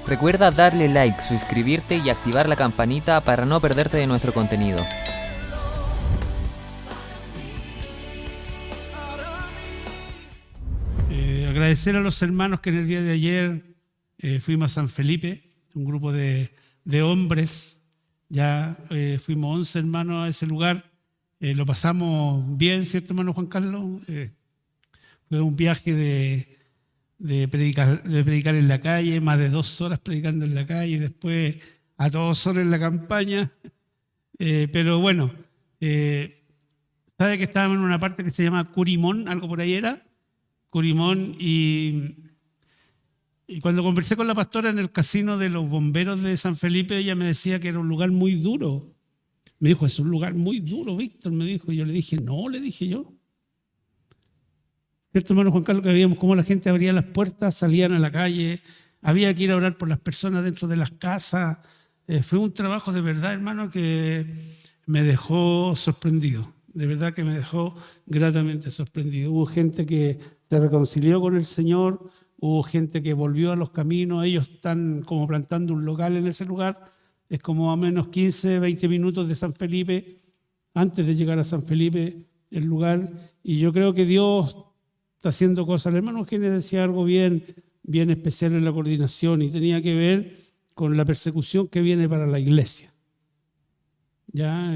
Recuerda darle like, suscribirte y activar la campanita para no perderte de nuestro contenido. Agradecer a los hermanos que en el día de ayer fuimos a San Felipe, un grupo de hombres. Ya fuimos 11 hermanos a ese lugar. Lo pasamos bien, ¿cierto, hermano Juan Carlos? Fue un viaje de predicar en la calle, más de 2 horas predicando en la calle, después a 2 horas en la campaña. Pero bueno, sabe que estábamos en una parte que se llama Curimón, algo por ahí era, Curimón, y cuando conversé con la pastora en el casino de los bomberos de San Felipe, ella me decía que era un lugar muy duro. Me dijo, es un lugar muy duro, Víctor, me dijo. Yo le dije, no, le dije yo. ¿Cierto, hermano Juan Carlos? Que veíamos cómo la gente abría las puertas, salían a la calle, había que ir a orar por las personas dentro de las casas. Fue un trabajo de verdad, hermano, que me dejó sorprendido. De verdad que me dejó gratamente sorprendido. Hubo gente que se reconcilió con el Señor, hubo gente que volvió a los caminos. Ellos están como plantando un local en ese lugar. Es como a menos 15, 20 minutos de San Felipe, antes de llegar a San Felipe, el lugar. Y yo creo que Dios está haciendo cosas. El hermano Eugenio decía algo bien especial en la coordinación y tenía que ver con la persecución que viene para la iglesia. Ya,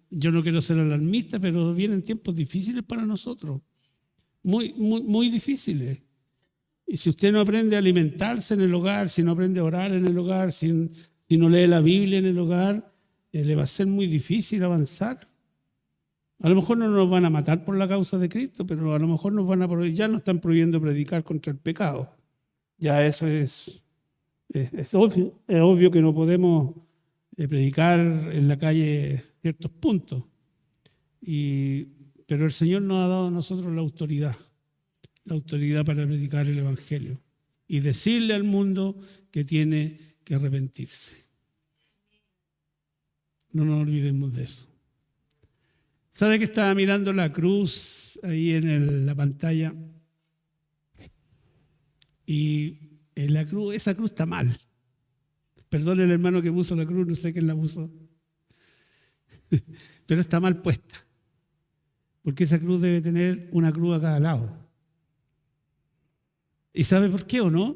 yo no quiero ser alarmista, pero vienen tiempos difíciles para nosotros, muy difíciles. Y si usted no aprende a alimentarse en el hogar, si no aprende a orar en el hogar, si no lee la Biblia en el hogar, le va a ser muy difícil avanzar. A lo mejor no nos van a matar por la causa de Cristo, pero a lo mejor ya nos están prohibiendo predicar contra el pecado. Ya eso es obvio que no podemos predicar en la calle ciertos puntos. Pero el Señor nos ha dado a nosotros la autoridad para predicar el Evangelio y decirle al mundo que tiene que arrepentirse. No nos olvidemos de eso. ¿Sabe que estaba mirando la cruz ahí en la pantalla? Y en la cruz, esa cruz está mal. Perdone el hermano que puso la cruz, no sé quién la puso. Pero está mal puesta. Porque esa cruz debe tener una cruz a cada lado. ¿Y sabe por qué o no?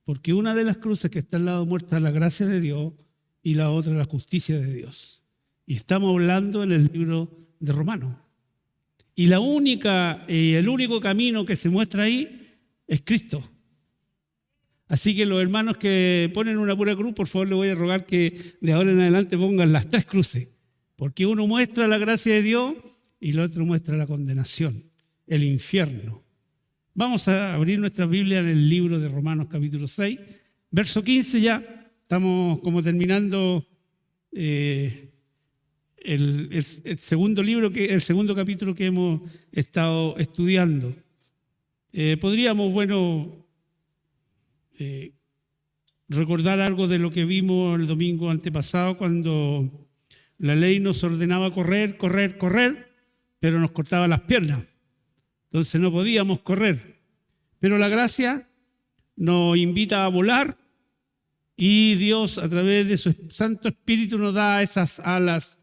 Porque una de las cruces que está al lado muestra la gracia de Dios y la otra la justicia de Dios. Y estamos hablando en el libro de Romanos. Y el único camino que se muestra ahí es Cristo. Así que los hermanos que ponen una pura cruz, por favor, les voy a rogar que de ahora en adelante pongan las 3 cruces. Porque uno muestra la gracia de Dios y el otro muestra la condenación, el infierno. Vamos a abrir nuestra Biblia en el libro de Romanos capítulo 6, verso 15 ya. Estamos como terminando el segundo capítulo que hemos estado estudiando. Podríamos, recordar algo de lo que vimos el domingo antepasado cuando la ley nos ordenaba correr, pero nos cortaba las piernas. Entonces no podíamos correr. Pero la gracia nos invita a volar y Dios a través de su Santo Espíritu nos da esas alas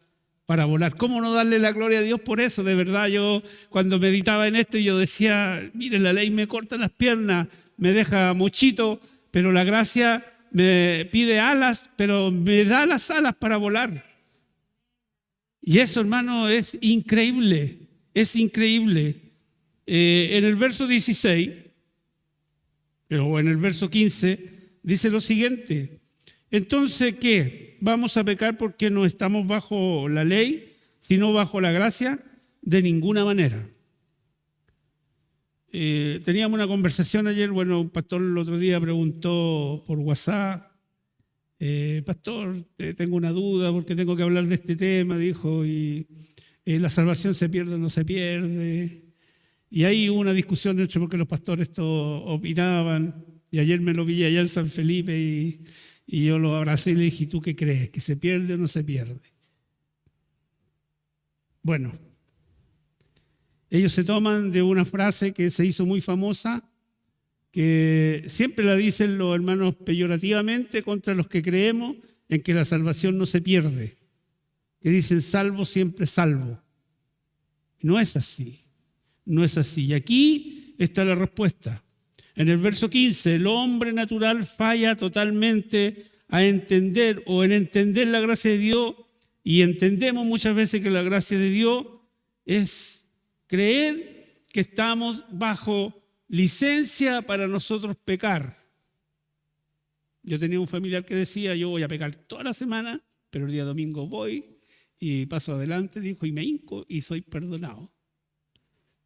para volar. ¿Cómo no darle la gloria a Dios por eso? De verdad, yo cuando meditaba en esto yo decía, mire, la ley me corta las piernas, me deja mochito, pero la gracia me pide alas, pero me da las alas para volar. Y eso, hermano, es increíble, es increíble. En el verso 16, o en el verso 15, dice lo siguiente. Entonces, ¿qué? ¿Vamos a pecar porque no estamos bajo la ley, sino bajo la gracia? De ninguna manera. Teníamos una conversación ayer, un pastor el otro día preguntó por WhatsApp, pastor, tengo una duda porque tengo que hablar de este tema, dijo, y la salvación se pierde o no se pierde. Y ahí hubo una discusión entre porque los pastores opinaban, y ayer me lo vi allá en San Felipe y yo lo abracé y le dije, ¿tú qué crees? ¿Que se pierde o no se pierde? Bueno, ellos se toman de una frase que se hizo muy famosa, que siempre la dicen los hermanos peyorativamente contra los que creemos en que la salvación no se pierde, que dicen salvo siempre salvo. No es así, no es así. Y aquí está la respuesta. En el verso 15, el hombre natural falla totalmente a entender o en entender la gracia de Dios, y entendemos muchas veces que la gracia de Dios es creer que estamos bajo licencia para nosotros pecar. Yo tenía un familiar que decía, yo voy a pecar toda la semana, pero el día domingo voy y paso adelante, dijo, y me hinco y soy perdonado.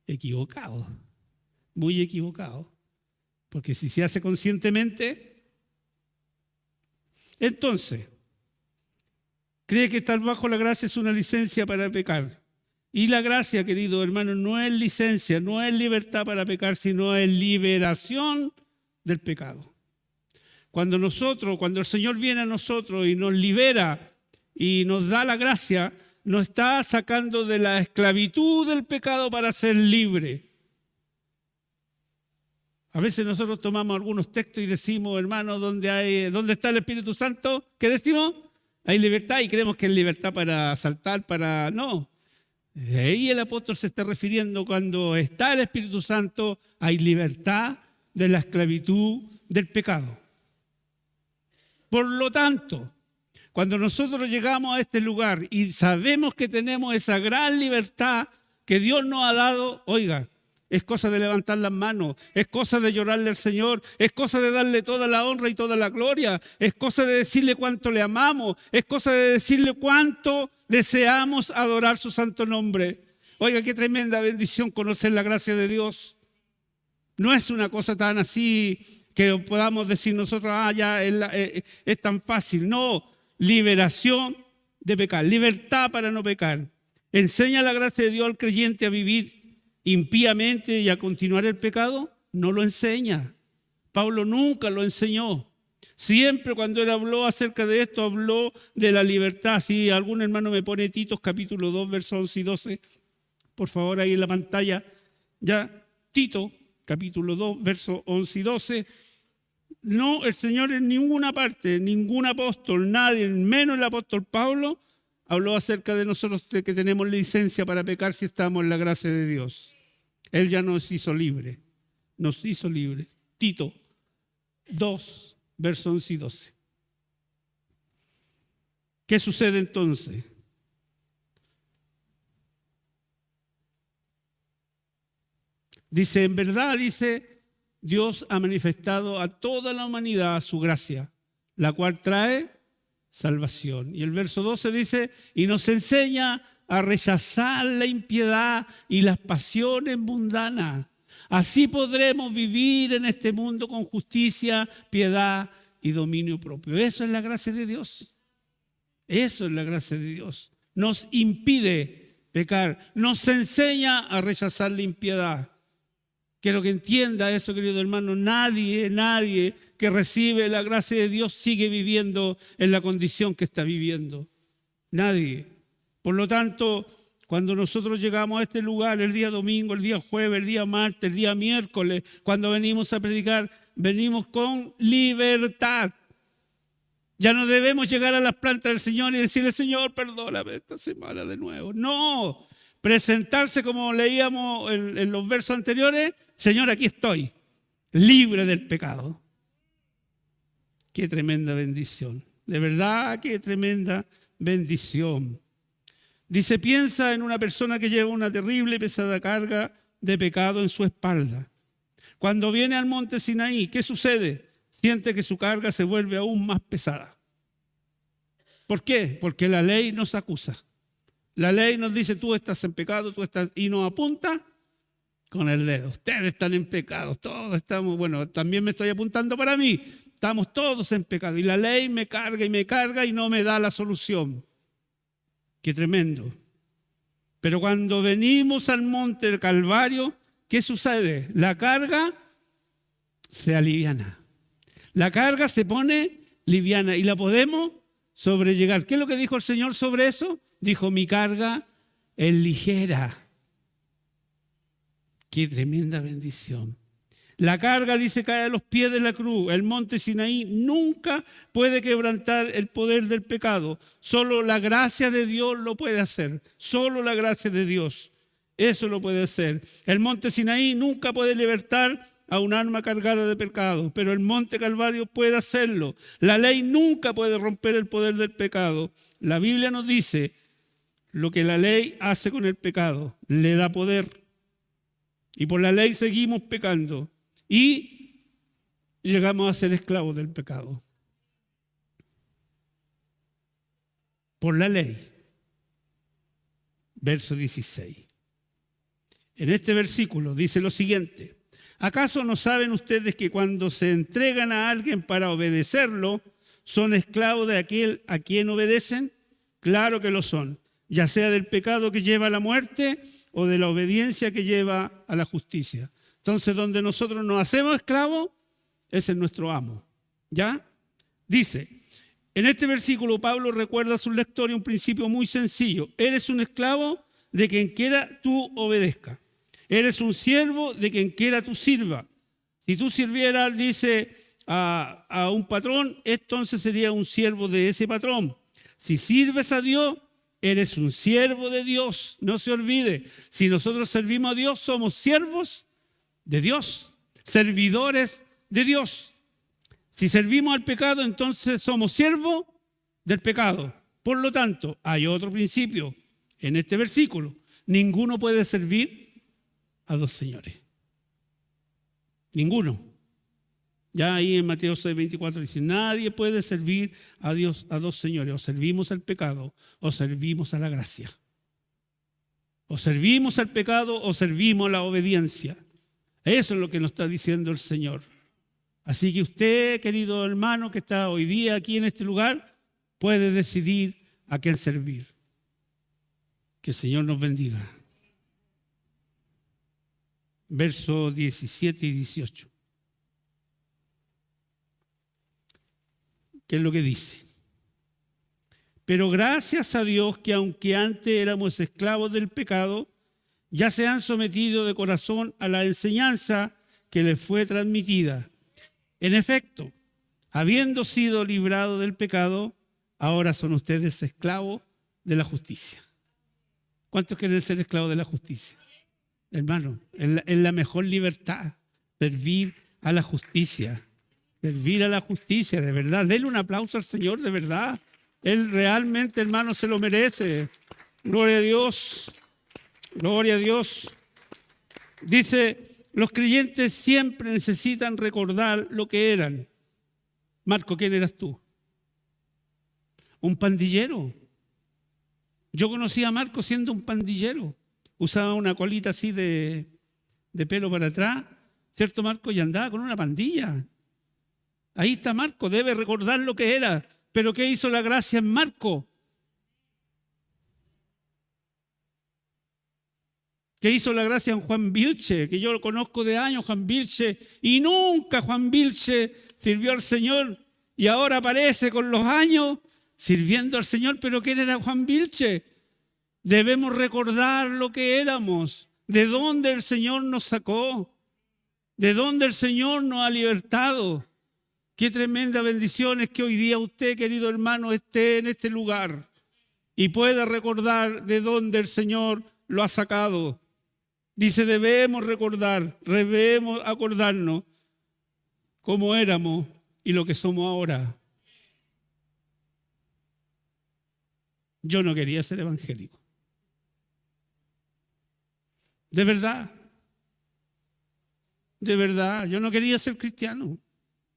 Equivocado, muy equivocado. Porque si se hace conscientemente, entonces, cree que estar bajo la gracia es una licencia para pecar. Y la gracia, querido hermano, no es licencia, no es libertad para pecar, sino es liberación del pecado. Cuando el Señor viene a nosotros y nos libera y nos da la gracia, nos está sacando de la esclavitud del pecado para ser libre. A veces nosotros tomamos algunos textos y decimos, hermano, ¿dónde está el Espíritu Santo? ¿Qué decimos? Hay libertad y creemos que es libertad para saltar, para... No. Ahí el apóstol se está refiriendo cuando está el Espíritu Santo, hay libertad de la esclavitud del pecado. Por lo tanto, cuando nosotros llegamos a este lugar y sabemos que tenemos esa gran libertad que Dios nos ha dado, oiga, es cosa de levantar las manos, es cosa de llorarle al Señor, es cosa de darle toda la honra y toda la gloria, es cosa de decirle cuánto le amamos, es cosa de decirle cuánto deseamos adorar su santo nombre. Oiga, qué tremenda bendición conocer la gracia de Dios. No es una cosa tan así que podamos decir nosotros, ya es tan fácil. No, liberación de pecar, libertad para no pecar. ¿Enseña la gracia de Dios al creyente a vivir impíamente y a continuar el pecado? No lo enseña. Pablo nunca lo enseñó. Siempre cuando él habló acerca de esto, habló de la libertad. Si algún hermano me pone Tito capítulo 2, versos 11 y 12, por favor ahí en la pantalla, ya, Tito capítulo 2, versos 11 y 12. No, el Señor en ninguna parte, ningún apóstol, nadie, menos el apóstol Pablo, habló acerca de nosotros de que tenemos licencia para pecar si estamos en la gracia de Dios. Él ya nos hizo libre, nos hizo libre. Tito 2, versos 11 y 12. ¿Qué sucede entonces? Dice, en verdad, dice, Dios ha manifestado a toda la humanidad su gracia, la cual trae salvación. Y el verso 12 dice, y nos enseña a rechazar la impiedad y las pasiones mundanas. Así podremos vivir en este mundo con justicia, piedad y dominio propio. Eso es la gracia de Dios. Eso es la gracia de Dios. Nos impide pecar, nos enseña a rechazar la impiedad. Quiero que entienda eso, querido hermano. Nadie que recibe la gracia de Dios sigue viviendo en la condición que está viviendo. Nadie. Por lo tanto, cuando nosotros llegamos a este lugar, el día domingo, el día jueves, el día martes, el día miércoles, cuando venimos a predicar, venimos con libertad. Ya no debemos llegar a las plantas del Señor y decirle, Señor, perdóname esta semana de nuevo. No, presentarse como leíamos en los versos anteriores, Señor, aquí estoy, libre del pecado. Qué tremenda bendición. De verdad, qué tremenda bendición. Dice, piensa en una persona que lleva una terrible y pesada carga de pecado en su espalda. Cuando viene al monte Sinaí, ¿qué sucede? Siente que su carga se vuelve aún más pesada. ¿Por qué? Porque la ley nos acusa. La ley nos dice, tú estás en pecado, tú estás, y nos apunta con el dedo. Ustedes están en pecado, todos estamos, bueno, también me estoy apuntando para mí. Estamos todos en pecado. Y la ley me carga y no me da la solución. Qué tremendo. Pero cuando venimos al monte del Calvario, ¿qué sucede? La carga se aliviana. La carga se pone liviana y la podemos sobrellegar. ¿Qué es lo que dijo el Señor sobre eso? Dijo, mi carga es ligera. Qué tremenda bendición. La carga, dice, cae a los pies de la cruz. El monte Sinaí nunca puede quebrantar el poder del pecado. Solo la gracia de Dios lo puede hacer. Solo la gracia de Dios. Eso lo puede hacer. El monte Sinaí nunca puede libertar a un alma cargada de pecado, pero el monte Calvario puede hacerlo. La ley nunca puede romper el poder del pecado. La Biblia nos dice lo que la ley hace con el pecado. Le da poder. Y por la ley seguimos pecando. Y llegamos a ser esclavos del pecado. Por la ley. Verso 16. En este versículo dice lo siguiente: ¿acaso no saben ustedes que cuando se entregan a alguien para obedecerlo, son esclavos de aquel a quien obedecen? Claro que lo son, ya sea del pecado que lleva a la muerte o de la obediencia que lleva a la justicia. Entonces, donde nosotros nos hacemos esclavos, ese es nuestro amo. ¿Ya? Dice, en este versículo Pablo recuerda a sus lectores un principio muy sencillo. Eres un esclavo de quien quiera tú obedezca. Eres un siervo de quien quiera tú sirva. Si tú sirvieras, dice, a un patrón, entonces sería un siervo de ese patrón. Si sirves a Dios, eres un siervo de Dios. No se olvide, si nosotros servimos a Dios, somos siervos de Dios, servidores de Dios. Si servimos al pecado, entonces somos siervos del pecado. Por lo tanto, hay otro principio en este versículo. Ninguno puede servir a dos señores. Ninguno. Ya ahí en Mateo 6:24 dice, nadie puede servir a Dios a dos señores. O servimos al pecado o servimos a la gracia. O servimos al pecado o servimos a la obediencia. Eso es lo que nos está diciendo el Señor. Así que usted, querido hermano, que está hoy día aquí en este lugar, puede decidir a quién servir. Que el Señor nos bendiga. Versos 17 y 18. ¿Qué es lo que dice? Pero gracias a Dios que aunque antes éramos esclavos del pecado, ya se han sometido de corazón a la enseñanza que les fue transmitida. En efecto, habiendo sido librados del pecado, ahora son ustedes esclavos de la justicia. ¿Cuántos quieren ser esclavos de la justicia? Hermano, es la mejor libertad, servir a la justicia. Servir a la justicia, de verdad. Denle un aplauso al Señor, de verdad. Él realmente, hermano, se lo merece. Gloria a Dios. Gloria a Dios. Dice, los creyentes siempre necesitan recordar lo que eran. Marco, ¿quién eras tú? Un pandillero. Yo conocí a Marco siendo un pandillero. Usaba una colita así de pelo para atrás, ¿cierto, Marco? Y andaba con una pandilla. Ahí está Marco, debe recordar lo que era. Pero ¿qué hizo la gracia en Marco? ¿Qué hizo la gracia en Juan Vilche? Que yo lo conozco de años, Juan Vilche, y nunca Juan Vilche sirvió al Señor. Y ahora aparece con los años sirviendo al Señor. ¿Pero quién era Juan Vilche? Debemos recordar lo que éramos, de dónde el Señor nos sacó, de dónde el Señor nos ha libertado. Qué tremenda bendición es que hoy día usted, querido hermano, esté en este lugar y pueda recordar de dónde el Señor lo ha sacado. Dice, debemos recordar, debemos acordarnos cómo éramos y lo que somos ahora. Yo no quería ser evangélico. De verdad, yo no quería ser cristiano.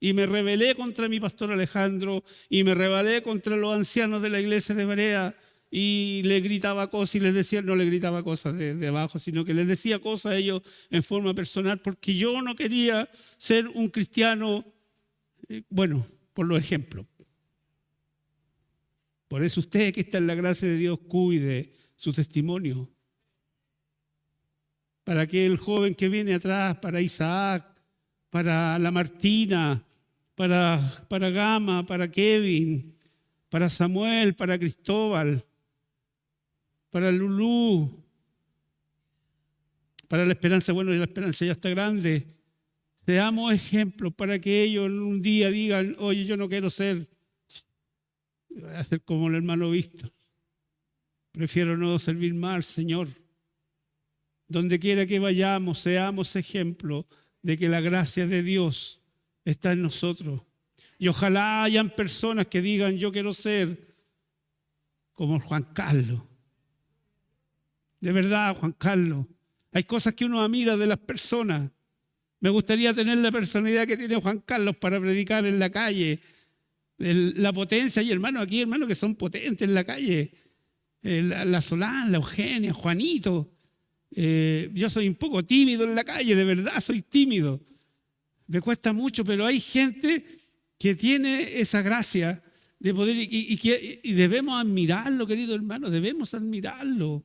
Y me rebelé contra mi pastor Alejandro y me rebelé contra los ancianos de la iglesia de Berea y le gritaba cosas y les decía, no le gritaba cosas de abajo, sino que les decía cosas a ellos en forma personal porque yo no quería ser un cristiano, bueno, por los ejemplos. Por eso usted que está en la gracia de Dios cuide su testimonio. Para aquel joven que viene atrás, para Isaac, para la Martina, para Gama, para Kevin, para Samuel, para Cristóbal, para Lulú, para la Esperanza, bueno, la Esperanza ya está grande. Seamos ejemplos para que ellos en un día digan, oye, yo no quiero ser, voy a ser como el hermano Víctor. Prefiero no servir más al Señor. Donde quiera que vayamos, seamos ejemplo de que la gracia de Dios está en nosotros. Y ojalá hayan personas que digan, yo quiero ser como Juan Carlos. De verdad, Juan Carlos. Hay cosas que uno admira de las personas. Me gustaría tener la personalidad que tiene Juan Carlos para predicar en la calle. La potencia, y hermanos aquí, hermanos que son potentes en la calle. La Solán, la Eugenia, Juanito. Yo soy un poco tímido en la calle, de verdad soy tímido. Me cuesta mucho, pero hay gente que tiene esa gracia de poder y debemos admirarlo, querido hermano, debemos admirarlo.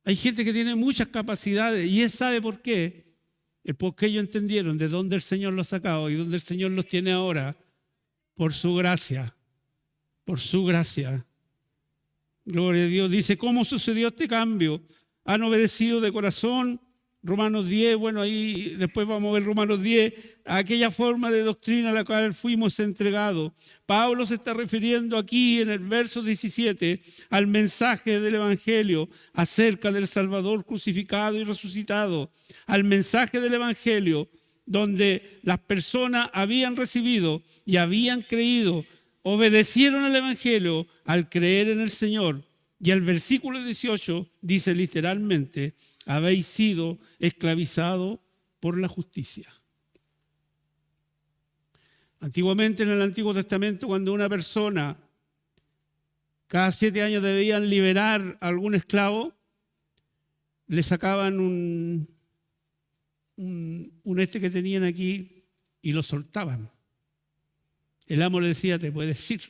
Hay gente que tiene muchas capacidades y él sabe por qué. Porque ellos entendieron de dónde el Señor los ha sacado y dónde el Señor los tiene ahora. Por su gracia. Por su gracia. Gloria a Dios. Dice, ¿cómo sucedió este cambio? Han obedecido de corazón. Romanos 10, bueno, ahí después vamos a ver Romanos 10, a aquella forma de doctrina a la cual fuimos entregados. Pablo se está refiriendo aquí en el verso 17 al mensaje del Evangelio acerca del Salvador crucificado y resucitado, al mensaje del Evangelio donde las personas habían recibido y habían creído, obedecieron al Evangelio al creer en el Señor. Y el versículo 18 dice literalmente, habéis sido esclavizados por la justicia. Antiguamente en el Antiguo Testamento, cuando una persona cada 7 años debían liberar a algún esclavo, le sacaban un que tenían aquí y lo soltaban. El amo le decía, te puedes ir.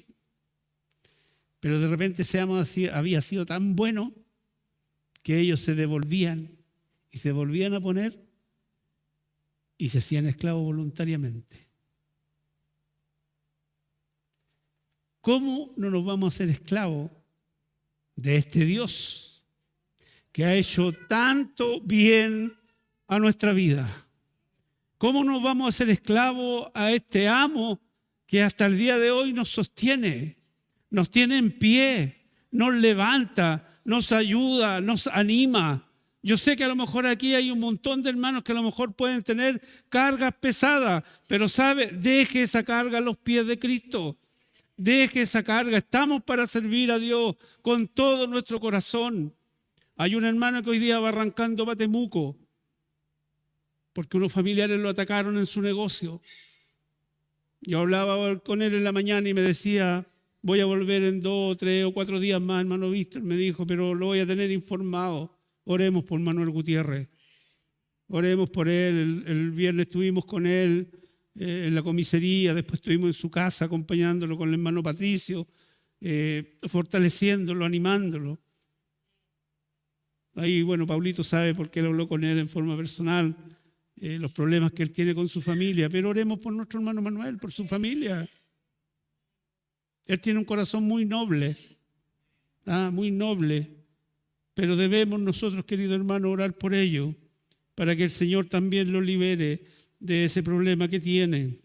Pero de repente ese amo había sido tan bueno que ellos se devolvían y se volvían a poner y se hacían esclavos voluntariamente. ¿Cómo no nos vamos a hacer esclavos de este Dios que ha hecho tanto bien a nuestra vida? ¿Cómo nos vamos a hacer esclavos a este amo que hasta el día de hoy nos sostiene, nos tiene en pie, nos levanta, nos ayuda, nos anima? Yo sé que a lo mejor aquí hay un montón de hermanos que a lo mejor pueden tener cargas pesadas, pero sabe, deje esa carga a los pies de Cristo. Deje esa carga. Estamos para servir a Dios con todo nuestro corazón. Hay un hermano que hoy día va arrancando para Temuco porque unos familiares lo atacaron en su negocio. Yo hablaba con él en la mañana y me decía, voy a volver en 2, 3 o 4 días más, hermano Víctor. Me dijo, pero lo voy a tener informado. Oremos por Manuel Gutiérrez. Oremos por él. El viernes estuvimos con él en la comisaría, después estuvimos en su casa acompañándolo con el hermano Patricio, fortaleciéndolo, animándolo. Ahí, bueno, Paulito sabe porque él habló con él en forma personal, los problemas que él tiene con su familia, pero oremos por nuestro hermano Manuel, por su familia. Él tiene un corazón muy noble, muy noble. Pero debemos nosotros, querido hermano, orar por ello, para que el Señor también lo libere de ese problema que tiene.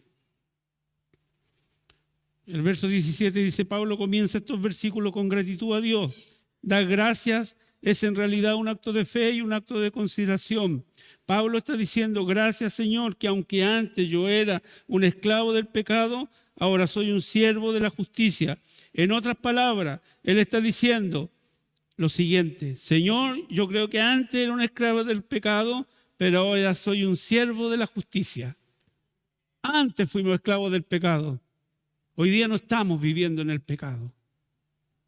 El verso 17 dice, Pablo comienza estos versículos con gratitud a Dios. Dar gracias es en realidad un acto de fe y un acto de consideración. Pablo está diciendo, gracias Señor, que aunque antes yo era un esclavo del pecado, ahora soy un siervo de la justicia. En otras palabras, él está diciendo lo siguiente, Señor, yo creo que antes era un esclavo del pecado, pero ahora soy un siervo de la justicia. Antes fuimos esclavos del pecado. Hoy día no estamos viviendo en el pecado.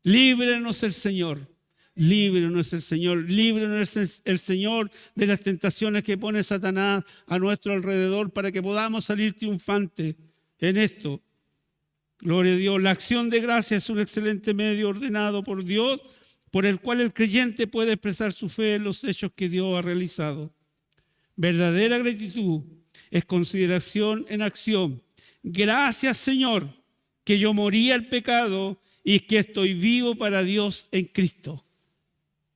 Líbrenos el Señor. Líbrenos el Señor. Líbrenos el Señor de las tentaciones que pone Satanás a nuestro alrededor para que podamos salir triunfantes en esto. Gloria a Dios. La acción de gracia es un excelente medio ordenado por Dios por el cual el creyente puede expresar su fe en los hechos que Dios ha realizado. Verdadera gratitud es consideración en acción. Gracias, Señor, que yo morí al pecado y que estoy vivo para Dios en Cristo.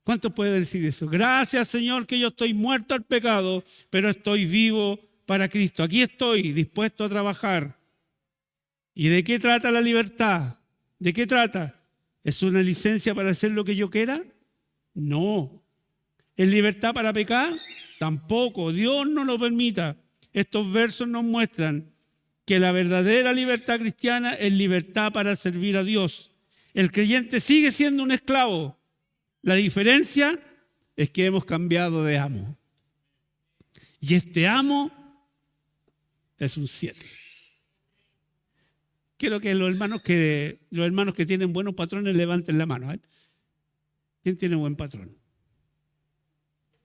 ¿Cuántos pueden decir eso? Gracias, Señor, que yo estoy muerto al pecado, pero estoy vivo para Cristo. Aquí estoy dispuesto a trabajar. ¿Y de qué trata la libertad? ¿De qué trata? ¿Es una licencia para hacer lo que yo quiera? No. ¿Es libertad para pecar? Tampoco. Dios no lo permita. Estos versos nos muestran que la verdadera libertad cristiana es libertad para servir a Dios. El creyente sigue siendo un esclavo. La diferencia es que hemos cambiado de amo. Y este amo es un 7. Quiero que los hermanos que tienen buenos patrones levanten la mano. ¿Quién tiene buen patrón?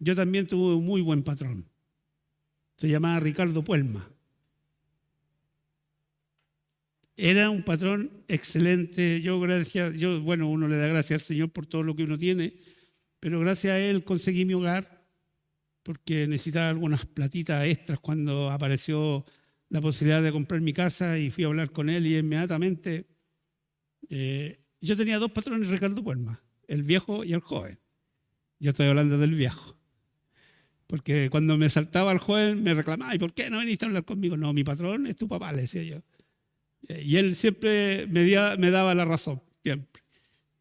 Yo también tuve un muy buen patrón. Se llamaba Ricardo Puelma. Era un patrón excelente. Uno le da gracias al Señor por todo lo que uno tiene, pero gracias a él conseguí mi hogar porque necesitaba algunas platitas extras cuando apareció la posibilidad de comprar mi casa y fui a hablar con él y inmediatamente yo tenía 2 patrones, Ricardo Puelma, el viejo y el joven. Yo estoy hablando del viejo. Porque cuando me saltaba el joven me reclamaba, ¿y por qué no viniste a hablar conmigo? No, mi patrón es tu papá, le decía yo. Y él siempre me daba la razón, siempre,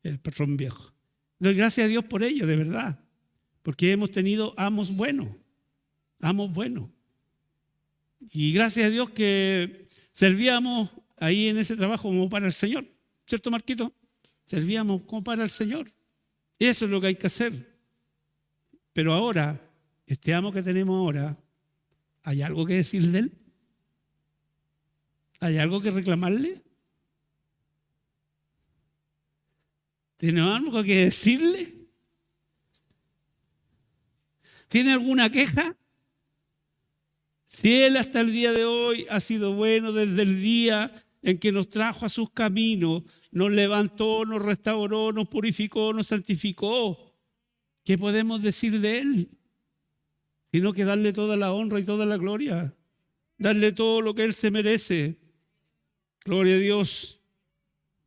el patrón viejo. Doy gracias a Dios por ello, de verdad, porque hemos tenido amos buenos. Y gracias a Dios que servíamos ahí en ese trabajo como para el Señor, ¿cierto, Marquito? Servíamos como para el Señor. Eso es lo que hay que hacer. Pero ahora, este amo que tenemos ahora, ¿hay algo que decir de él? ¿Hay algo que reclamarle? ¿Tiene algo que decirle? ¿Tiene alguna queja? Si él hasta el día de hoy ha sido bueno desde el día en que nos trajo a sus caminos, nos levantó, nos restauró, nos purificó, nos santificó, ¿qué podemos decir de él? Sino que darle toda la honra y toda la gloria, darle todo lo que él se merece. Gloria a Dios.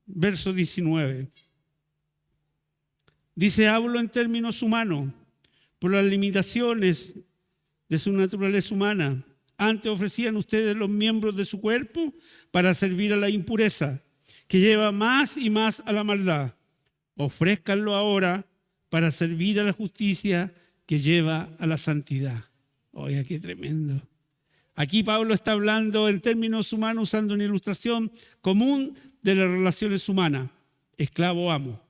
Verso 19. Dice, hablo en términos humanos, por las limitaciones de su naturaleza humana. Antes ofrecían ustedes los miembros de su cuerpo para servir a la impureza, que lleva más y más a la maldad. Ofrézcanlo ahora para servir a la justicia, que lleva a la santidad. Oiga, qué tremendo. Aquí Pablo está hablando en términos humanos, usando una ilustración común de las relaciones humanas. Esclavo-amo.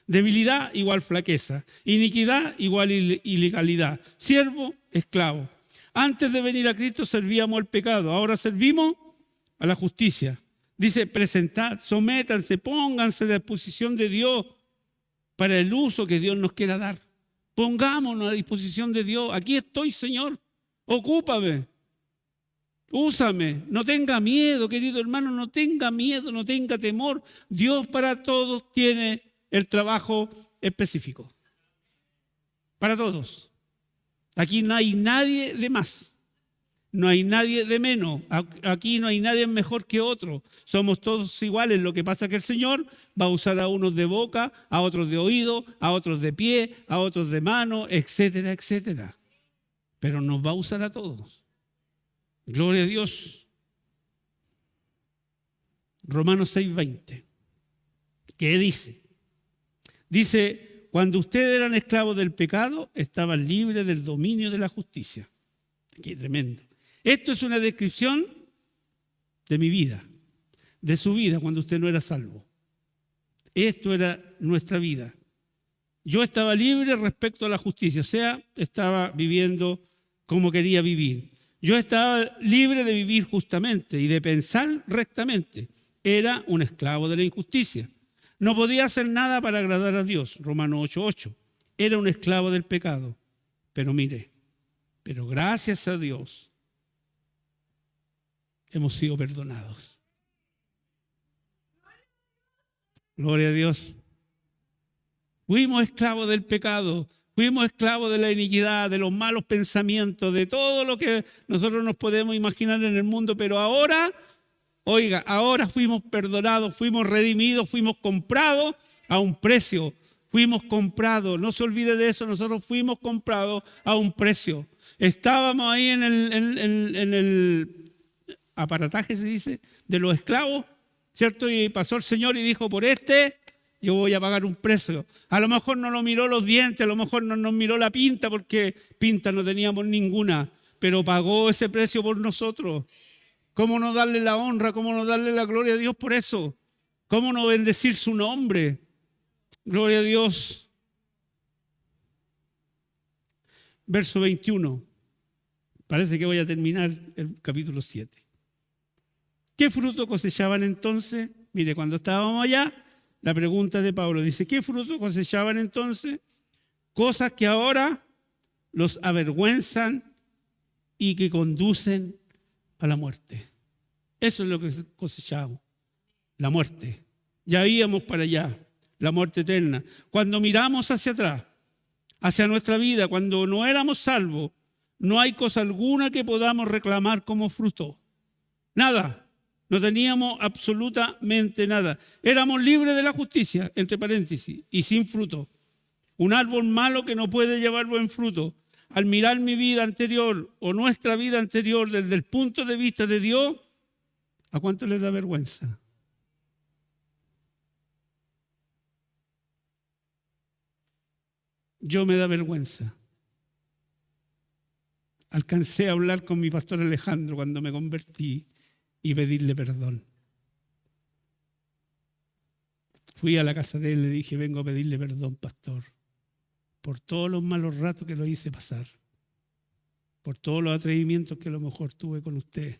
Debilidad igual flaqueza. Iniquidad igual ilegalidad. Siervo, esclavo. Antes de venir a Cristo servíamos al pecado. Ahora servimos a la justicia. Dice, presentad, sométanse, pónganse a disposición de Dios para el uso que Dios nos quiera dar. Pongámonos a disposición de Dios. Aquí estoy, Señor. Ocúpame. Úsame. No tenga miedo, querido hermano. No tenga miedo, no tenga temor. Dios para todos tiene el trabajo específico. Para todos. Aquí no hay nadie de más. No hay nadie de menos. Aquí no hay nadie mejor que otro. Somos todos iguales. Lo que pasa es que el Señor va a usar a unos de boca, a otros de oído, a otros de pie, a otros de mano, etcétera, etcétera. Pero nos va a usar a todos. Gloria a Dios. Romanos 6:20. ¿Qué dice? Dice, cuando ustedes eran esclavos del pecado, estaban libres del dominio de la justicia. Qué tremendo. Esto es una descripción de mi vida, de su vida cuando usted no era salvo. Esto era nuestra vida. Yo estaba libre respecto a la justicia, o sea, estaba viviendo como quería vivir. Yo estaba libre de vivir justamente y de pensar rectamente. Era un esclavo de la injusticia. No podía hacer nada para agradar a Dios, Romanos 8:8. Era un esclavo del pecado. Pero mire, pero gracias a Dios hemos sido perdonados. Gloria a Dios. Fuimos esclavos del pecado, fuimos esclavos de la iniquidad, de los malos pensamientos, de todo lo que nosotros nos podemos imaginar en el mundo, pero ahora, oiga, ahora fuimos perdonados, fuimos redimidos, fuimos comprados a un precio. Fuimos comprados, no se olvide de eso, nosotros fuimos comprados a un precio. Estábamos ahí en el aparataje, se dice, de los esclavos, ¿cierto? Y pasó el Señor y dijo, por yo voy a pagar un precio. A lo mejor no lo miró los dientes, a lo mejor no nos miró la pinta, porque pinta no teníamos ninguna, pero pagó ese precio por nosotros. ¿Cómo no darle la honra, cómo no darle la gloria a Dios por eso? ¿Cómo no bendecir su nombre? Gloria a Dios. Verso 21. Parece que voy a terminar el capítulo 7. ¿Qué fruto cosechaban entonces? Mire, cuando estábamos allá, la pregunta de Pablo dice, ¿qué fruto cosechaban entonces? Cosas que ahora los avergüenzan y que conducen a la muerte. Eso es lo que cosechamos, la muerte. Ya íbamos para allá, la muerte eterna. Cuando miramos hacia atrás, hacia nuestra vida, cuando no éramos salvos, no hay cosa alguna que podamos reclamar como fruto. Nada. No teníamos absolutamente nada. Éramos libres de la justicia, entre paréntesis, y sin fruto. Un árbol malo que no puede llevar buen fruto. Al mirar mi vida anterior o nuestra vida anterior desde el punto de vista de Dios, ¿a cuánto les da vergüenza? Yo me da vergüenza. Alcancé a hablar con mi pastor Alejandro cuando me convertí y pedirle perdón. Fui a la casa de él y le dije, vengo a pedirle perdón, pastor, por todos los malos ratos que lo hice pasar, por todos los atrevimientos que a lo mejor tuve con usted.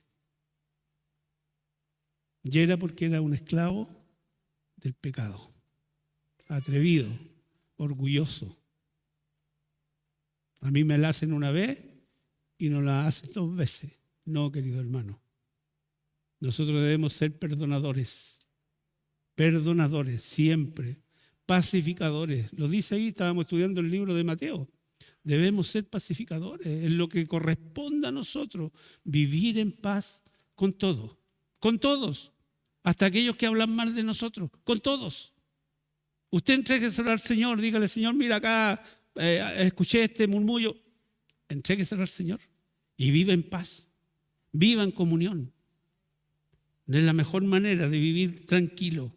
Y era porque era un esclavo del pecado, atrevido, orgulloso. A mí me la hacen una vez y no la hacen 2 veces. No, querido hermano. Nosotros debemos ser perdonadores, siempre, pacificadores. Lo dice ahí, estábamos estudiando el libro de Mateo. Debemos ser pacificadores, es lo que corresponde a nosotros, vivir en paz con todos, hasta aquellos que hablan mal de nosotros, con todos. Usted entrégueselo al Señor, dígale, Señor, mira acá, escuché este murmullo, entrégueselo al Señor y viva en paz, viva en comunión. Es la mejor manera de vivir tranquilo.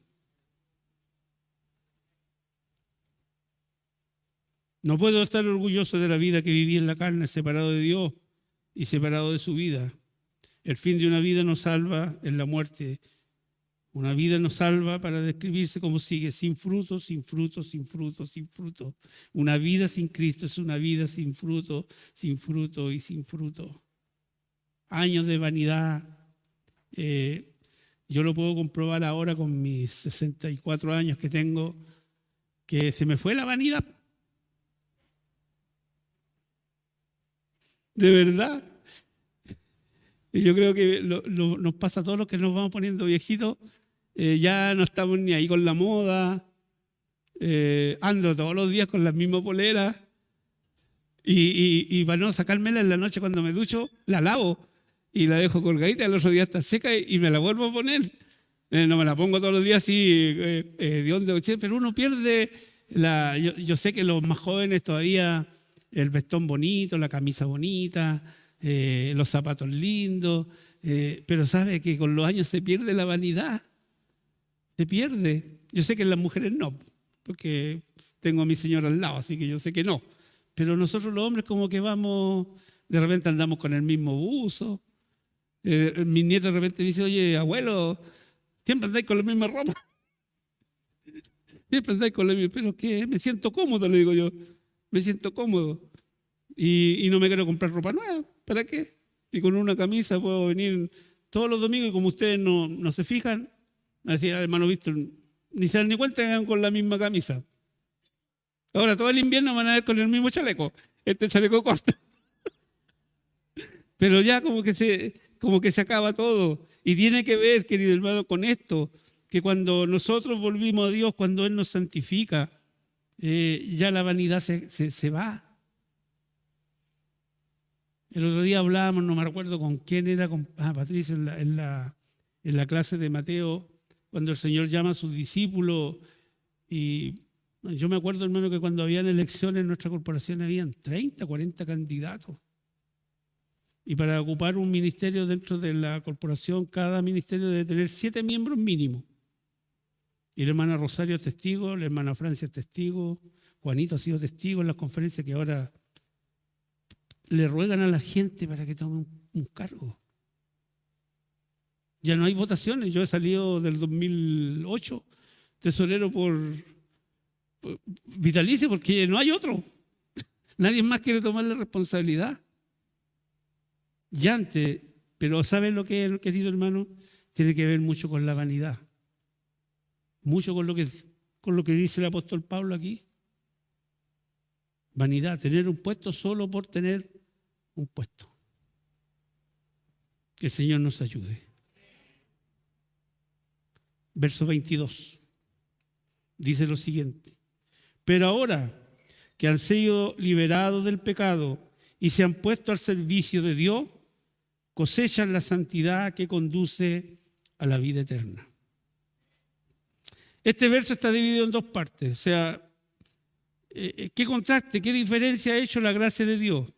No puedo estar orgulloso de la vida que viví en la carne, separado de Dios y separado de su vida. El fin de una vida nos salva en la muerte. Una vida nos salva para describirse como sigue, sin fruto, sin fruto, sin fruto, sin fruto. Una vida sin Cristo es una vida sin fruto y sin fruto. Años de vanidad. Yo lo puedo comprobar ahora con mis 64 años que tengo, que se me fue la vanidad. De verdad. Y yo creo que nos pasa a todos los que nos vamos poniendo viejitos. Ya no estamos ni ahí con la moda. Ando todos los días con las mismas poleras. Y para no sacármela en la noche cuando me ducho, la lavo. Y la dejo colgadita, el otro día está seca y me la vuelvo a poner. No me la pongo todos los días así, de onda, pero uno pierde yo sé que los más jóvenes todavía, el vestón bonito, la camisa bonita, los zapatos lindos, pero sabe que con los años se pierde la vanidad. Se pierde. Yo sé que en las mujeres no, porque tengo a mi señora al lado, así que yo sé que no. Pero nosotros los hombres como que vamos, de repente andamos con el mismo buzo. Mi nieto de repente me dice, oye, abuelo, siempre andáis con la misma ropa. Siempre andáis con la misma, pero ¿qué? Me siento cómodo, le digo yo. Me siento cómodo. Y no me quiero comprar ropa nueva. ¿Para qué? Y con una camisa puedo venir todos los domingos y como ustedes no se fijan, me decía, hermano Víctor, ni se dan ni cuenta que van con la misma camisa. Ahora todo el invierno van a ver con el mismo chaleco. Este chaleco corto. Pero ya como que se acaba todo. Y tiene que ver, querido hermano, con esto, que cuando nosotros volvimos a Dios, cuando Él nos santifica, ya la vanidad se va. El otro día hablábamos, no me recuerdo con quién era, con Patricio, en la clase de Mateo, cuando el Señor llama a sus discípulos. Y yo me acuerdo, hermano, que cuando habían elecciones en nuestra corporación habían 30, 40 candidatos. Y para ocupar un ministerio dentro de la corporación, cada ministerio debe tener 7 miembros mínimo. Y la hermana Rosario es testigo, la hermana Francia es testigo, Juanito ha sido testigo en las conferencias que ahora le ruegan a la gente para que tome un cargo. Ya no hay votaciones. Yo he salido del 2008 tesorero por vitalicio porque no hay otro. Nadie más quiere tomar la responsabilidad. Ya antes, pero ¿saben lo que es, querido hermano? Tiene que ver mucho con la vanidad. Mucho con lo que dice el apóstol Pablo aquí. Vanidad, tener un puesto solo por tener un puesto. Que el Señor nos ayude. Verso 22. Dice lo siguiente. Pero ahora que han sido liberados del pecado y se han puesto al servicio de Dios, cosechan la santidad que conduce a la vida eterna. Este verso está dividido en 2 partes. O sea, ¿qué contraste, qué diferencia ha hecho la gracia de Dios?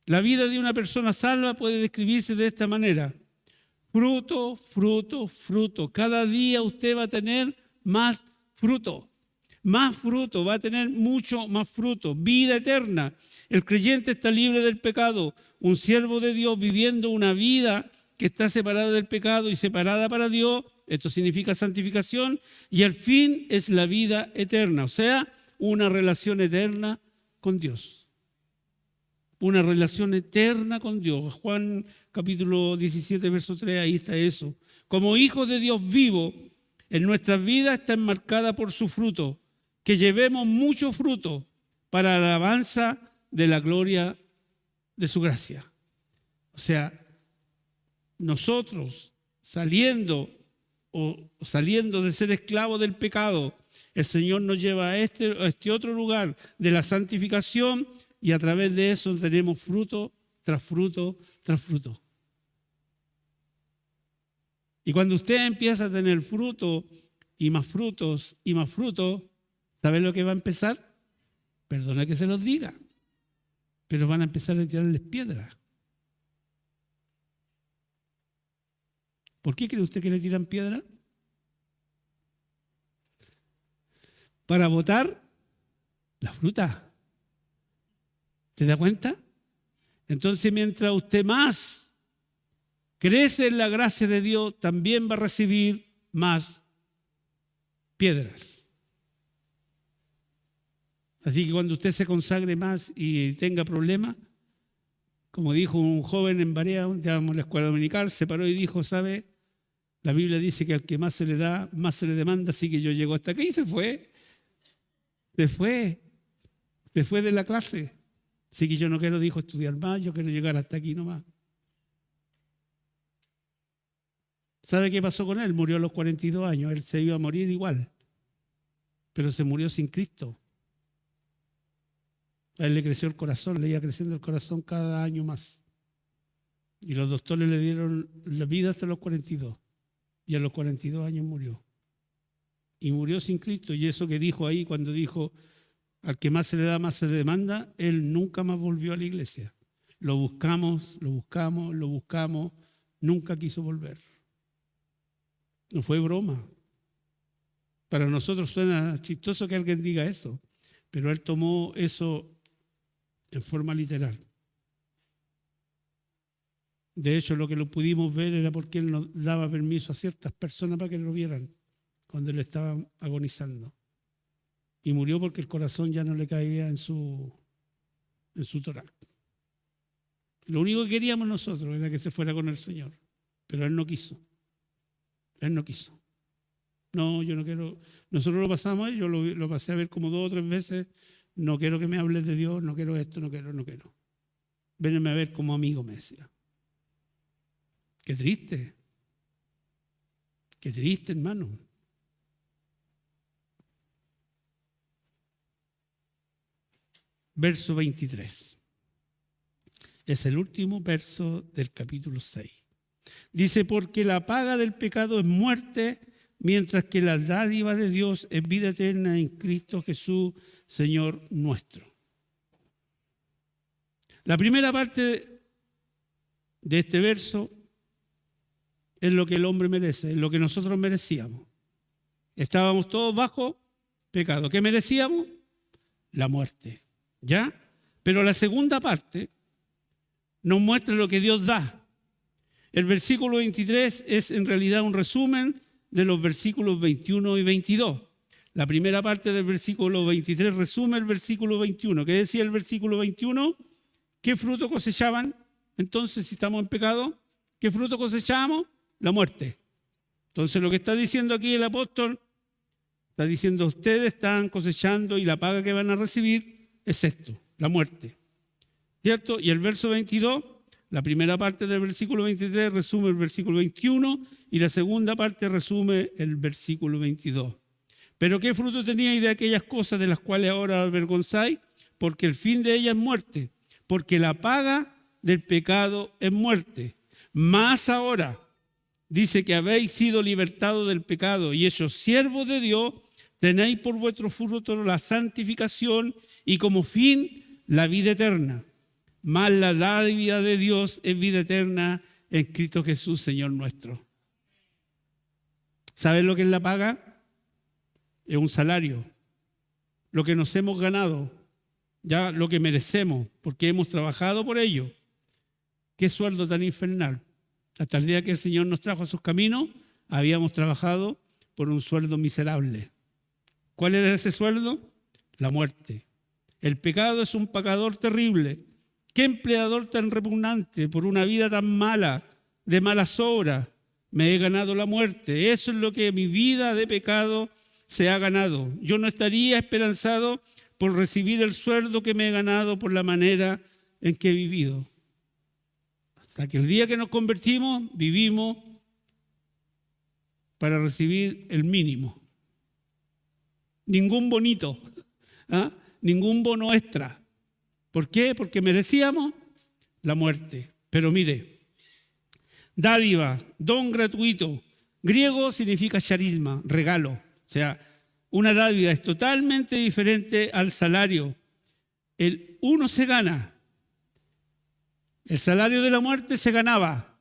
La vida de una persona salva puede describirse de esta manera. Fruto, fruto, fruto. Cada día usted va a tener más fruto. Más fruto, va a tener mucho más fruto. Vida eterna. El creyente está libre del pecado. Un siervo de Dios viviendo una vida que está separada del pecado y separada para Dios. Esto significa santificación. Y el fin es la vida eterna. O sea, una relación eterna con Dios. Una relación eterna con Dios. Juan capítulo 17, verso 3, ahí está eso. Como hijos de Dios vivo, en nuestras vidas está enmarcada por su fruto. Que llevemos mucho fruto para la alabanza de la gloria de su gracia. O sea, nosotros saliendo de ser esclavos del pecado, el Señor nos lleva a este otro lugar de la santificación y a través de eso tenemos fruto tras fruto tras fruto. Y cuando usted empieza a tener fruto y más frutos y más frutos, ¿sabe lo que va a empezar? Perdona que se los diga, pero van a empezar a tirarles piedras. ¿Por qué cree usted que le tiran piedra? Para botar la fruta. ¿Se da cuenta? Entonces, mientras usted más crece en la gracia de Dios, también va a recibir más piedras. Así que cuando usted se consagre más y tenga problemas, como dijo un joven en Barea, un día en la escuela dominical, se paró y dijo, ¿sabe? La Biblia dice que al que más se le da, más se le demanda, así que yo llego hasta aquí y se fue. Se fue de la clase. Así que yo no quiero, dijo, estudiar más, yo quiero llegar hasta aquí nomás. ¿Sabe qué pasó con él? Murió a los 42 años, él se iba a morir igual, pero se murió sin Cristo. A él le creció el corazón, le iba creciendo el corazón cada año más. Y los doctores le dieron la vida hasta los 42. Y a los 42 años murió. Y murió sin Cristo. Y eso que dijo ahí, cuando dijo, al que más se le da, más se le demanda, él nunca más volvió a la iglesia. Lo buscamos, nunca quiso volver. No fue broma. Para nosotros suena chistoso que alguien diga eso, pero él tomó eso en forma literal. De hecho, lo que lo pudimos ver era porque él nos daba permiso a ciertas personas para que lo vieran cuando él estaba agonizando. Y murió porque el corazón ya no le caía en su tórax. Lo único que queríamos nosotros era que se fuera con el Señor, pero él no quiso. Él no quiso. No, yo no quiero. Nosotros lo pasamos, yo lo pasé a ver como 2 o 3 veces. No quiero que me hables de Dios, no quiero esto, no quiero. Vénme a ver como amigo, me decía. Qué triste, hermano. Verso 23. Es el último verso del capítulo 6. Dice, porque la paga del pecado es muerte, mientras que la dádiva de Dios es vida eterna en Cristo Jesús, Señor nuestro. La primera parte de este verso es lo que el hombre merece, es lo que nosotros merecíamos. Estábamos todos bajo pecado. ¿Qué merecíamos? La muerte. ¿Ya? Pero la segunda parte nos muestra lo que Dios da. El versículo 23 es en realidad un resumen de los versículos 21 y 22. La primera parte del versículo 23 resume el versículo 21. ¿Qué decía el versículo 21? ¿Qué fruto cosechaban? Entonces, si estamos en pecado, ¿qué fruto cosechamos? La muerte. Entonces, lo que está diciendo aquí el apóstol, está diciendo, ustedes están cosechando y la paga que van a recibir es esto, la muerte. ¿Cierto? Y el verso 22, la primera parte del versículo 23 resume el versículo 21 y la segunda parte resume el versículo 22. ¿Pero qué fruto teníais de aquellas cosas de las cuales ahora avergonzáis? Porque el fin de ellas es muerte, porque la paga del pecado es muerte. Más ahora, dice que habéis sido libertados del pecado y hechos siervos de Dios, tenéis por vuestro fruto la santificación y como fin la vida eterna. Mas la dádiva de Dios es vida eterna en Cristo Jesús, Señor nuestro. ¿Sabes lo que es la paga? Es un salario, lo que nos hemos ganado, ya lo que merecemos, porque hemos trabajado por ello. Qué sueldo tan infernal. Hasta el día que el Señor nos trajo a sus caminos, habíamos trabajado por un sueldo miserable. ¿Cuál era ese sueldo? La muerte. El pecado es un pagador terrible. ¿Qué empleador tan repugnante por una vida tan mala, de malas obras? Me he ganado la muerte. Eso es lo que mi vida de pecado se ha ganado. Yo no estaría esperanzado por recibir el sueldo que me he ganado por la manera en que he vivido. Hasta que el día que nos convertimos, vivimos para recibir el mínimo. Ningún bonito, ningún bono extra. ¿Por qué? Porque merecíamos la muerte. Pero mire, dádiva, don gratuito. Griego significa charisma, regalo. O sea, una dádiva es totalmente diferente al salario. El uno se gana. El salario de la muerte se ganaba.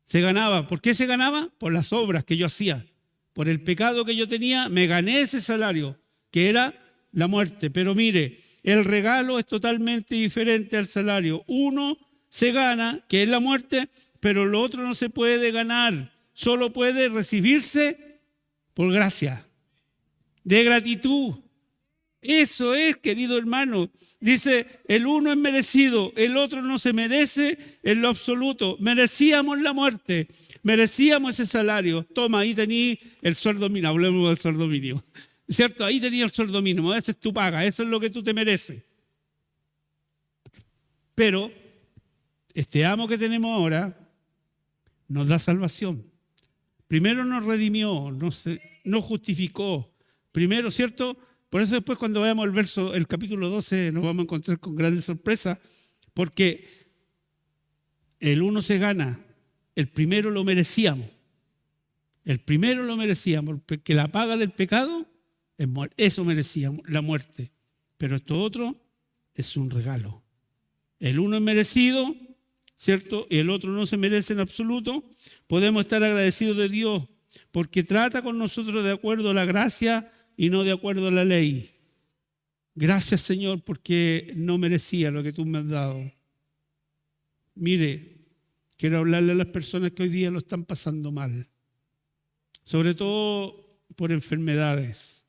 Se ganaba. ¿Por qué se ganaba? Por las obras que yo hacía. Por el pecado que yo tenía, me gané ese salario, que era la muerte. Pero mire, el regalo es totalmente diferente al salario. Uno se gana, que es la muerte, pero lo otro no se puede ganar. Solo puede recibirse por gracia, de gratitud. Eso es, querido hermano. Dice, el uno es merecido, el otro no se merece en lo absoluto. Merecíamos la muerte, merecíamos ese salario. Toma, ahí tení el sueldo mínimo, hablemos del sueldo mínimo. ¿Cierto? Ahí tenía el sueldo mínimo, esa es tu paga, eso es lo que tú te mereces. Pero este amo que tenemos ahora nos da salvación. Primero nos redimió, nos justificó. Primero, ¿cierto? Por eso después cuando veamos el capítulo 12 nos vamos a encontrar con grandes sorpresas, porque el uno se gana, el primero lo merecíamos. El primero lo merecíamos, porque la paga del pecado es muerte. Eso merecíamos, la muerte. Pero esto otro es un regalo. El uno es merecido, ¿cierto? Y el otro no se merece en absoluto. Podemos estar agradecidos de Dios porque trata con nosotros de acuerdo a la gracia y no de acuerdo a la ley. Gracias, Señor, porque no merecía lo que tú me has dado. Mire, quiero hablarle a las personas que hoy día lo están pasando mal, sobre todo por enfermedades.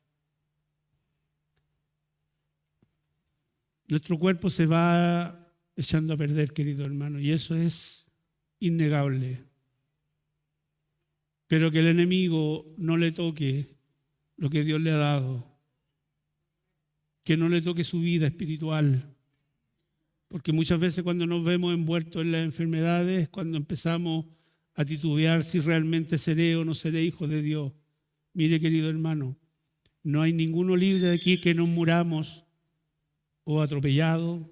Nuestro cuerpo se va echando a perder, querido hermano, y eso es innegable. Pero que el enemigo no le toque lo que Dios le ha dado, que no le toque su vida espiritual, porque muchas veces cuando nos vemos envueltos en las enfermedades, cuando empezamos a titubear si realmente seré o no seré hijo de Dios. Mire, querido hermano, no hay ninguno libre de aquí que nos muramos o atropellado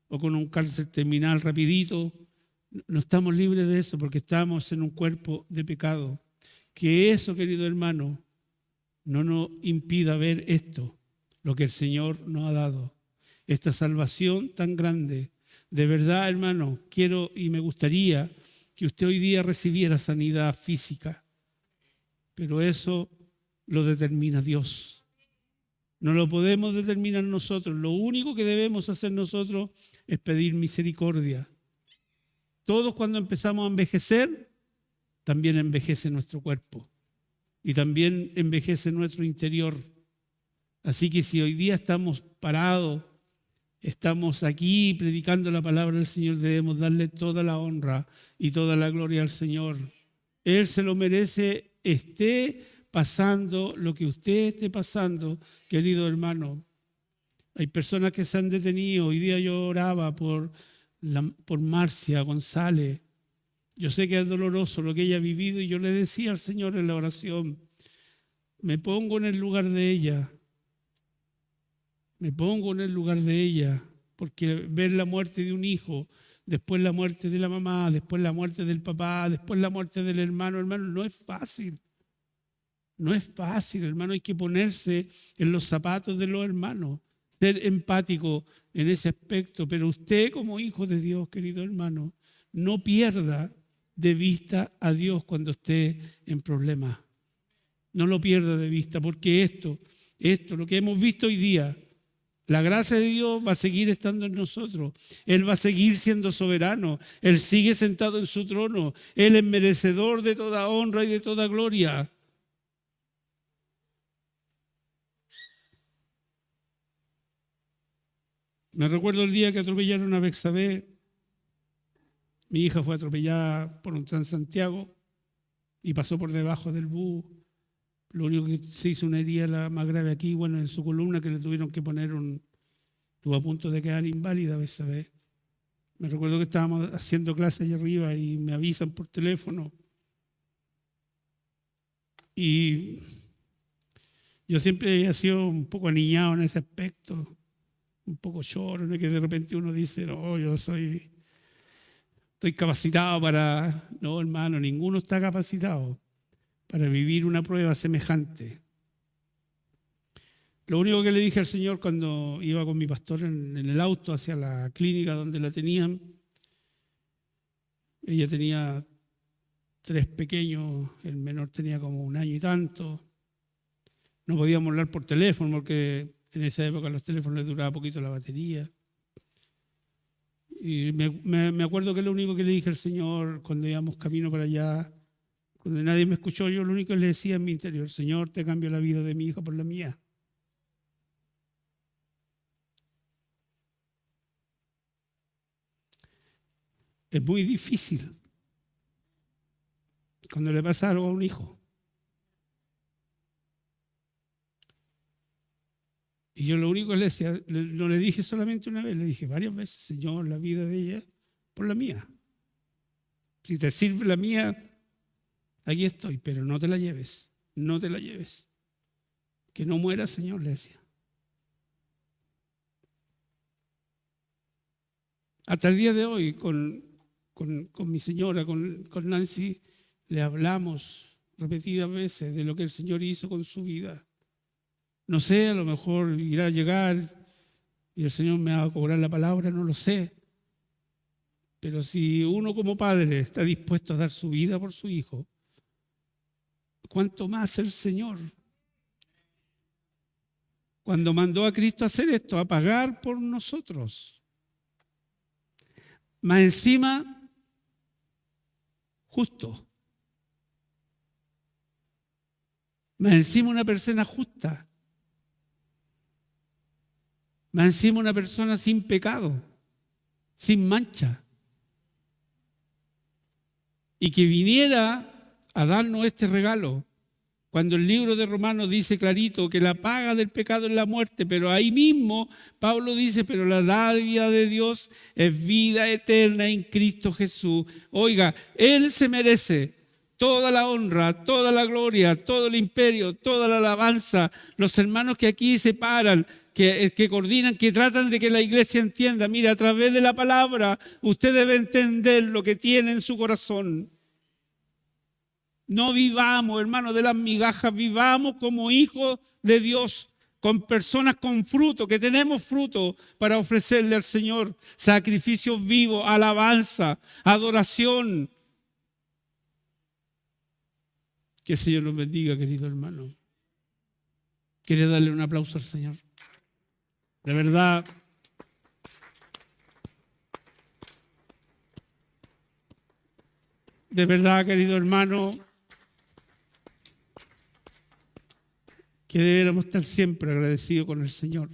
o con un cáncer terminal rapidito. No estamos libres de eso porque estamos en un cuerpo de pecado. Que eso, querido hermano, no nos impida ver esto, lo que el Señor nos ha dado. Esta salvación tan grande De verdad, hermano, quiero y me gustaría que usted hoy día recibiera sanidad física, pero eso lo determina Dios. No lo podemos determinar nosotros. Lo único que debemos hacer nosotros es pedir misericordia. Todos cuando empezamos a envejecer, también envejece nuestro cuerpo y también envejece nuestro interior. Así que si hoy día estamos parados, estamos aquí predicando la palabra del Señor, debemos darle toda la honra y toda la gloria al Señor. Él se lo merece, esté pasando lo que usted esté pasando, querido hermano. Hay personas que se han detenido. Hoy día yo oraba por Marcia González. Yo sé que es doloroso lo que ella ha vivido y yo le decía al Señor en la oración, me pongo en el lugar de ella. Me pongo en el lugar de ella, porque ver la muerte de un hijo, después la muerte de la mamá, después la muerte del papá, después la muerte del hermano, no es fácil. No es fácil, hermano, hay que ponerse en los zapatos de los hermanos, ser empático en ese aspecto, pero usted como hijo de Dios, querido hermano, no pierda de vista a Dios cuando esté en problemas. No lo pierda de vista, porque esto, lo que hemos visto hoy día, la gracia de Dios va a seguir estando en nosotros. Él va a seguir siendo soberano. Él sigue sentado en su trono. Él es merecedor de toda honra y de toda gloria. Me recuerdo el día que atropellaron a Bexabé. Mi hija fue atropellada por un Transantiago y pasó por debajo del bus. Lo único que se hizo una herida la más grave aquí, en su columna, que le tuvieron que poner estuvo a punto de quedar inválida Bexabé. Me recuerdo que estábamos haciendo clase allá arriba y me avisan por teléfono. Y yo siempre he sido un poco aniñado en ese aspecto, un poco lloro, ¿no? Que de repente uno dice, no, estoy capacitado para... No, hermano, ninguno está capacitado para vivir una prueba semejante. Lo único que le dije al Señor cuando iba con mi pastor en el auto hacia la clínica donde la tenían, ella tenía 3 pequeños, el menor tenía como 1 año y tanto. No podíamos hablar por teléfono porque en esa época los teléfonos les duraba poquito la batería. Y me acuerdo que lo único que le dije al Señor cuando íbamos camino para allá, cuando nadie me escuchó, yo lo único que le decía en mi interior, Señor, te cambio la vida de mi hija por la mía. Es muy difícil cuando le pasa algo a un hijo. Y yo lo único que le decía, no le dije solamente una vez, le dije varias veces, Señor, la vida de ella por la mía. Si te sirve la mía, aquí estoy, pero no te la lleves, no te la lleves. Que no muera, Señor, le decía. Hasta el día de hoy, con mi señora, con Nancy, le hablamos repetidas veces de lo que el Señor hizo con su vida. No sé, a lo mejor irá a llegar y el Señor me va a cobrar la palabra, no lo sé. Pero si uno como padre está dispuesto a dar su vida por su hijo, ¿cuánto más el Señor? Cuando mandó a Cristo a hacer esto, a pagar por nosotros. Más encima, justo. Más encima una persona justa. Más encima una persona sin pecado, sin mancha. Y que viniera a darnos este regalo. Cuando el libro de Romanos dice clarito que la paga del pecado es la muerte, pero ahí mismo Pablo dice, pero la dádiva de Dios es vida eterna en Cristo Jesús. Oiga, Él se merece toda la honra, toda la gloria, todo el imperio, toda la alabanza. Los hermanos que aquí se paran, que coordinan, que tratan de que la iglesia entienda. Mira, a través de la palabra usted debe entender lo que tiene en su corazón. No vivamos, hermanos, de las migajas, vivamos como hijos de Dios. con personas con fruto, que tenemos fruto para ofrecerle al Señor. Sacrificio vivo, alabanza, adoración. Que el Señor nos bendiga, querido hermano. ¿Quiere darle un aplauso al Señor? De verdad. De verdad, querido hermano, que deberíamos estar siempre agradecidos con el Señor.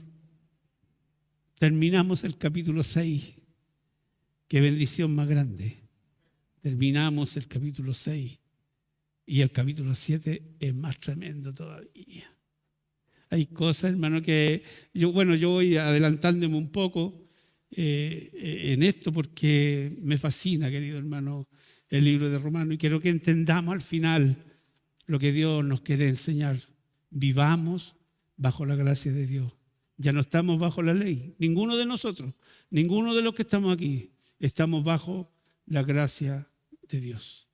Terminamos el capítulo 6. Qué bendición más grande. Terminamos el capítulo 6. Y el capítulo 7 es más tremendo todavía. Hay cosas, hermano, que yo voy adelantándome un poco en esto porque me fascina, querido hermano, el libro de Romanos, y quiero que entendamos al final lo que Dios nos quiere enseñar. Vivamos bajo la gracia de Dios. Ya no estamos bajo la ley. Ninguno de nosotros, ninguno de los que estamos aquí, estamos bajo la gracia de Dios.